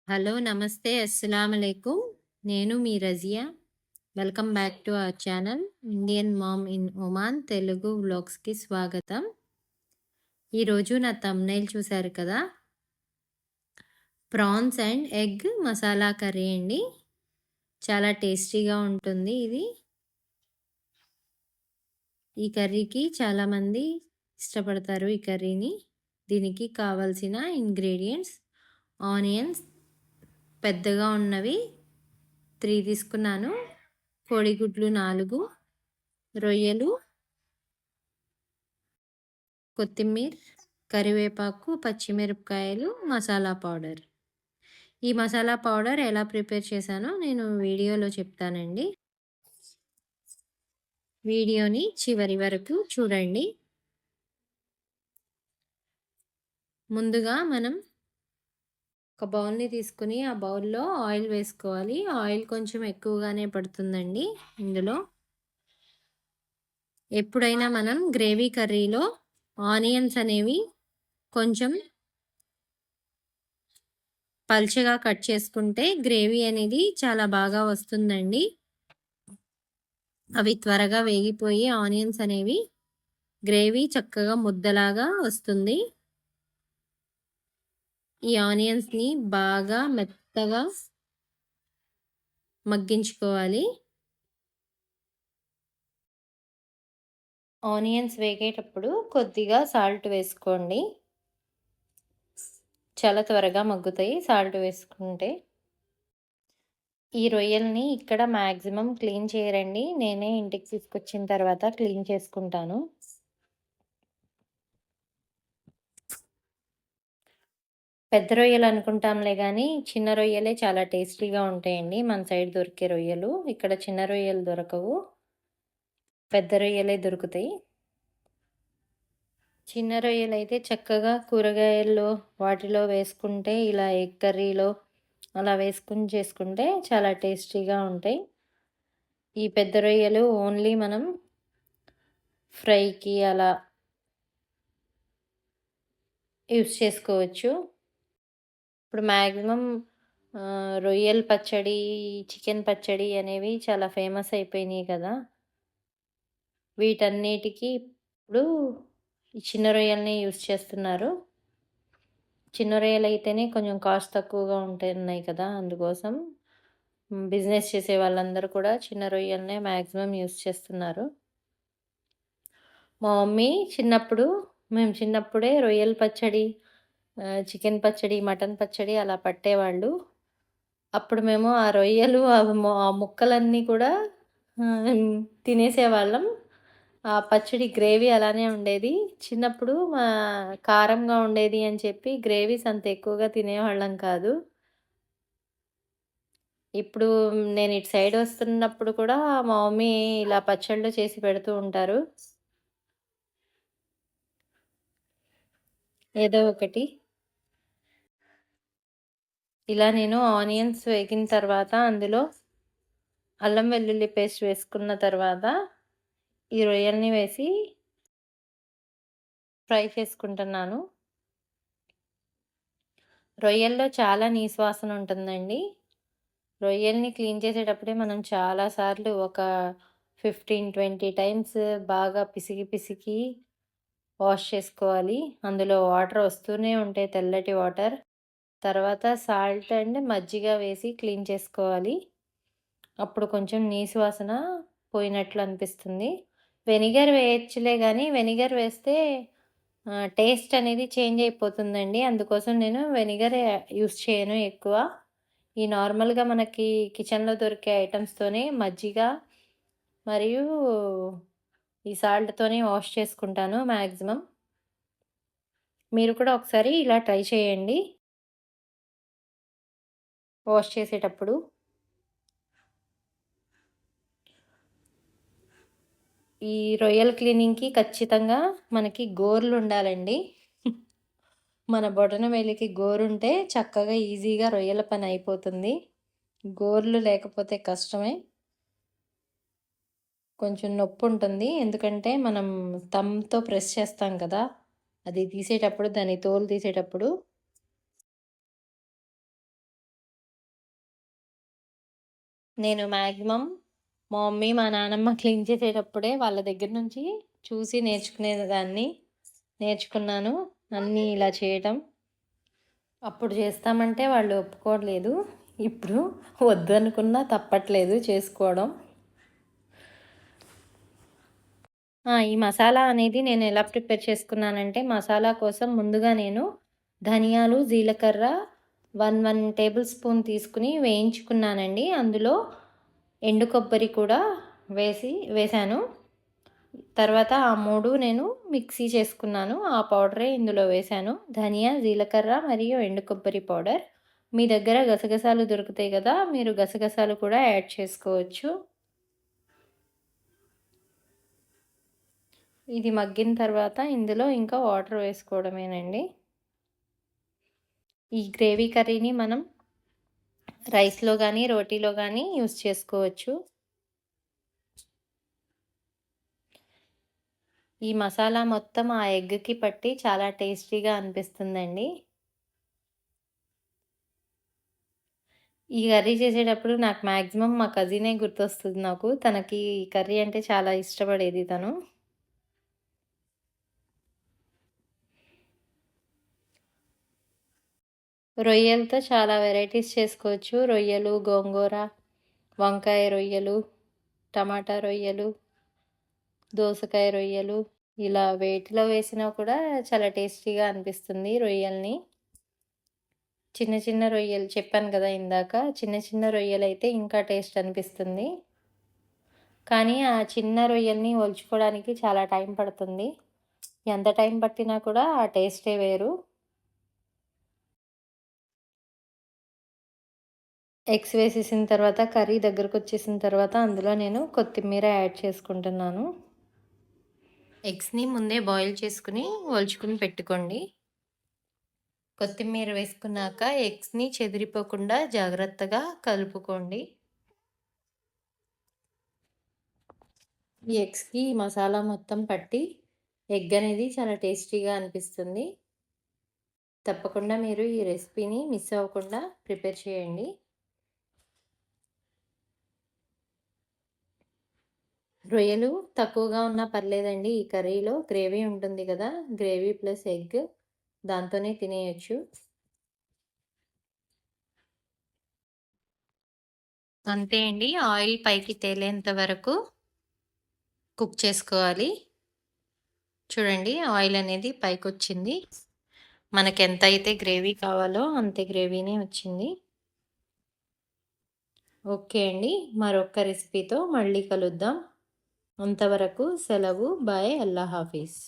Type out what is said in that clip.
Hello, నమస్తే, అస్సలాముఅలైకుం. నేను మీ Raziya. Welcome back to our channel Indian mom in Oman Telugu వ్లాగ్స్కి స్వాగతం. ఈరోజు నా థంబ్‌నెయిల్ చూశారు కదా, prawns and egg masala curry అండి. చాలా టేస్టీగా ఉంటుంది ఇది. ఈ కర్రీకి చాలామంది ఇష్టపడతారు ఈ కర్రీని. దీనికి కావాల్సిన ఇంగ్రీడియంట్స్: ఆనియన్స్ పెద్దగా ఉన్నవి 3 తీసుకున్నాను, కోడిగుడ్లు 4, రొయ్యలు, కొత్తిమీర, కరివేపాకు, పచ్చిమిరపకాయలు, మసాలా పౌడర్. ఈ మసాలా పౌడర్ ఎలా ప్రిపేర్ చేశానో నేను వీడియోలో చెప్తానండి. వీడియోని చివరి వరకు చూడండి. ముందుగా మనం ఒక బౌల్ని తీసుకుని ఆ బౌల్లో ఆయిల్ వేసుకోవాలి. ఆయిల్ కొంచెం ఎక్కువగానే పడుతుందండి ఇందులో. ఎప్పుడైనా మనం గ్రేవీ కర్రీలో ఆనియన్స్ అనేవి కొంచెం పల్చగా కట్ చేసుకుంటే గ్రేవీ అనేది చాలా బాగా వస్తుందండి. అవి త్వరగా వేగిపోయి ఆనియన్స్ అనేవి గ్రేవీ చక్కగా ముద్దలాగా వస్తుంది. ఈ ఆనియన్స్ని బాగా మెత్తగా మగ్గించుకోవాలి. ఆనియన్స్ వేగేటప్పుడు కొద్దిగా సాల్ట్ వేసుకోండి, చాలా త్వరగా మగ్గుతాయి సాల్ట్ వేసుకుంటే. ఈ రొయ్యల్ని ఇక్కడ మ్యాక్సిమం క్లీన్ చేయరండి, నేనే ఇంటికి తీసుకొచ్చిన తర్వాత క్లీన్ చేసుకుంటాను. పెద్ద రొయ్యలు అనుకుంటాంలే కానీ చిన్న రొయ్యలే చాలా టేస్టీగా ఉంటాయండి. మన సైడ్ దొరికే రొయ్యలు ఇక్కడ చిన్న రొయ్యలు దొరకవు, పెద్ద రొయ్యలే దొరుకుతాయి. చిన్న రొయ్యలు అయితే చక్కగా కూరగాయల్లో వాటిలో వేసుకుంటే, ఇలా ఎగ్ కర్రీలో అలా వేసుకుని చేసుకుంటే చాలా టేస్టీగా ఉంటాయి. ఈ పెద్ద రొయ్యలు ఓన్లీ మనం ఫ్రైకి అలా యూస్ చేసుకోవచ్చు. ఇప్పుడు మ్యాక్సిమం రొయ్యల పచ్చడి, చికెన్ పచ్చడి అనేవి చాలా ఫేమస్ అయిపోయినాయి కదా. వీటన్నిటికీ ఇప్పుడు ఈ చిన్న రొయ్యల్ని యూస్ చేస్తున్నారు. చిన్న రొయ్యలు అయితేనే కొంచెం కాస్ట్ తక్కువగా ఉంటున్నాయి కదా, అందుకోసం బిజినెస్ చేసే వాళ్ళందరూ కూడా చిన్న రొయ్యలనే మ్యాక్సిమం యూస్ చేస్తున్నారు. మా మమ్మీ మేము చిన్నప్పుడే రొయ్యల పచ్చడి, చికెన్ పచ్చడి, మటన్ పచ్చడి అలా పట్టేవాళ్ళు. అప్పుడు మేము ఆ రొయ్యలు ఆ ముక్కలన్నీ కూడా తినేసేవాళ్ళం. ఆ పచ్చడి గ్రేవీ అలానే ఉండేది. చిన్నప్పుడు కారంగా ఉండేది అని చెప్పి గ్రేవీస్ అంత ఎక్కువగా తినేవాళ్ళం కాదు. ఇప్పుడు నేను ఇటు సైడ్ వస్తున్నప్పుడు కూడా మా మమ్మీ ఇలా పచ్చళ్ళు చేసి పెడుతూ ఉంటారు, ఏదో ఒకటి. ఇలా నేను ఆనియన్స్ వేగిన తర్వాత అందులో అల్లం వెల్లుల్లి పేస్ట్ వేసుకున్న తర్వాత ఈ రొయ్యల్ని వేసి ఫ్రై చేసుకుంటున్నాను. రొయ్యల్లో చాలా నీసు వాసన ఉంటుందండి. రొయ్యల్ని క్లీన్ చేసేటప్పుడే మనం చాలాసార్లు ఒక 15-20 టైమ్స్ బాగా పిసికి వాష్ చేసుకోవాలి. అందులో వాటర్ వస్తూనే ఉంటాయి, తెల్లటి వాటర్. తర్వాత సాల్ట్ అండ్ మజ్జిగ వేసి క్లీన్ చేసుకోవాలి. అప్పుడు కొంచెం నీసు వాసన పోయినట్లు అనిపిస్తుంది. వెనిగర్ వేయచ్చులే కానీ వెనిగర్ వేస్తే టేస్ట్ అనేది చేంజ్ అయిపోతుందండి. అందుకోసం నేను వెనిగర్ యూస్ చేయను ఎక్కువ. ఈ నార్మల్గా మనకి కిచెన్లో దొరికే ఐటమ్స్తోనే మజ్జిగ మరియు ఈ సాల్ట్తోనే వాష్ చేసుకుంటాను మ్యాక్సిమం. మీరు కూడా ఒకసారి ఇలా ట్రై చేయండి వాష్ చేసేటప్పుడు. ఈ రొయ్యల క్లీనింగ్కి ఖచ్చితంగా మనకి గోర్లు ఉండాలండి. మన బొటన వేలికి గోరుంటే చక్కగా ఈజీగా రొయ్యల పని అయిపోతుంది. గోర్లు లేకపోతే కష్టమే, కొంచెం నొప్పి ఉంటుంది. ఎందుకంటే మనం థంబ్తో ప్రెస్ చేస్తాం కదా, అది తీసేటప్పుడు, దాని తోలు తీసేటప్పుడు నేను మ్యాక్సిమం మా మమ్మీ, మా నానమ్మ క్లీన్ చేసేటప్పుడే వాళ్ళ దగ్గర నుంచి చూసి నేర్చుకునేదాన్ని. నేర్చుకున్నాను అన్నీ ఇలా చేయటం. అప్పుడు చేస్తామంటే వాళ్ళు ఒప్పుకోలేదు. ఇప్పుడు వద్దనుకున్నా తప్పట్లేదు చేసుకోవడం. ఈ మసాలా అనేది నేను ఎలా ప్రిపేర్ చేసుకున్నానంటే, మసాలా కోసం ముందుగా నేను ధనియాలు, జీలకర్ర 1 టేబుల్ స్పూన్ తీసుకొని వేయించుకున్నానండి. అందులో ఎండు కొబ్బరి కూడా వేశాను. తర్వాత ఆ 3 నేను మిక్సీ చేసుకున్నాను. ఆ పౌడరే ఇందులో వేశాను. ధనియా, జీలకర్ర మరియు ఎండు కొబ్బరి పౌడర్. మీ దగ్గర గసగసాలు దొరుకుతాయి కదా! మీరు గసగసాలు కూడా యాడ్ చేసుకోవచ్చు. ఇది మగ్గిన తర్వాత ఇందులో ఇంకా వాటర్ వేసుకోవడమేనండి. ఈ గ్రేవీ కర్రీని మనం రైస్‌లో గానీ, రోటీలో గానీ యూజ్ చేసుకోవచ్చు. ఈ మసాలా మొత్తం ఆ ఎగ్‌కి పట్టి చాలా టేస్టీగా అనిపిస్తుందండి. ఈ కర్రీ చేసేటప్పుడు నాకు మాక్సిమం మా కజినే గుర్తొస్తుంది నాకు. తనకి ఈ కర్రీ అంటే చాలా ఇష్టపడేది తను. రొయ్యలతో చాలా వెరైటీస్ చేసుకోవచ్చు. రొయ్యలు, గోంగూర, వంకాయ రొయ్యలు, టమాటా రొయ్యలు, దోసకాయ రొయ్యలు ఇలా వేటిలో వేసినా కూడా చాలా టేస్టీగా అనిపిస్తుంది రొయ్యల్ని. చిన్న చిన్న రొయ్యలు చెప్పాను కదా ఇందాక. చిన్న చిన్న రొయ్యలైతే ఇంకా టేస్ట్ అనిపిస్తుంది. కానీ ఆ చిన్న రొయ్యల్ని ఒలుచుకోవడానికి చాలా టైం పడుతుంది. ఎంత టైం పట్టినా కూడా ఆ టేస్టే వేరు. ఎగ్స్ వేసేసిన తర్వాత కర్రీ దగ్గరకొచ్చేసిన తర్వాత అందులో నేను కొత్తిమీర యాడ్ చేసుకుంటున్నాను. ఎగ్స్‌ని ముందే బాయిల్ చేసుకొని ఒలుచుకొని పెట్టుకోండి. కొత్తిమీర వేసుకున్నాక ఎగ్స్‌ని చెదిరిపోకుండా జాగ్రత్తగా కలుపుకోండి. ఈ ఎగ్స్‌కి మసాలా మొత్తం పట్టి ఎగ్ అనేది చాలా టేస్టీగా అనిపిస్తుంది. తప్పకుండా మీరు ఈ రెసిపీని మిస్ అవ్వకుండా ప్రిపేర్ చేయండి. రొయ్యలు తక్కువగా ఉన్నా పర్లేదండి. ఈ కర్రీలో గ్రేవీ ఉంటుంది కదా! గ్రేవీ ప్లస్ ఎగ్ దాంతోనే తినేయొచ్చు. అంతే అండి. ఆయిల్ పైకి తేలేంత వరకు కుక్ చేసుకోవాలి. చూడండి ఆయిల్ అనేది పైకొచ్చింది. మనకెంతైతే గ్రేవీ కావాలో అంతే గ్రేవీనే వచ్చింది. ఓకే అండి. మరొక రెసిపీతో మళ్ళీ కలుద్దాం. అంతవరకు సెలవు. బాయ్. అల్లా హాఫీజ్.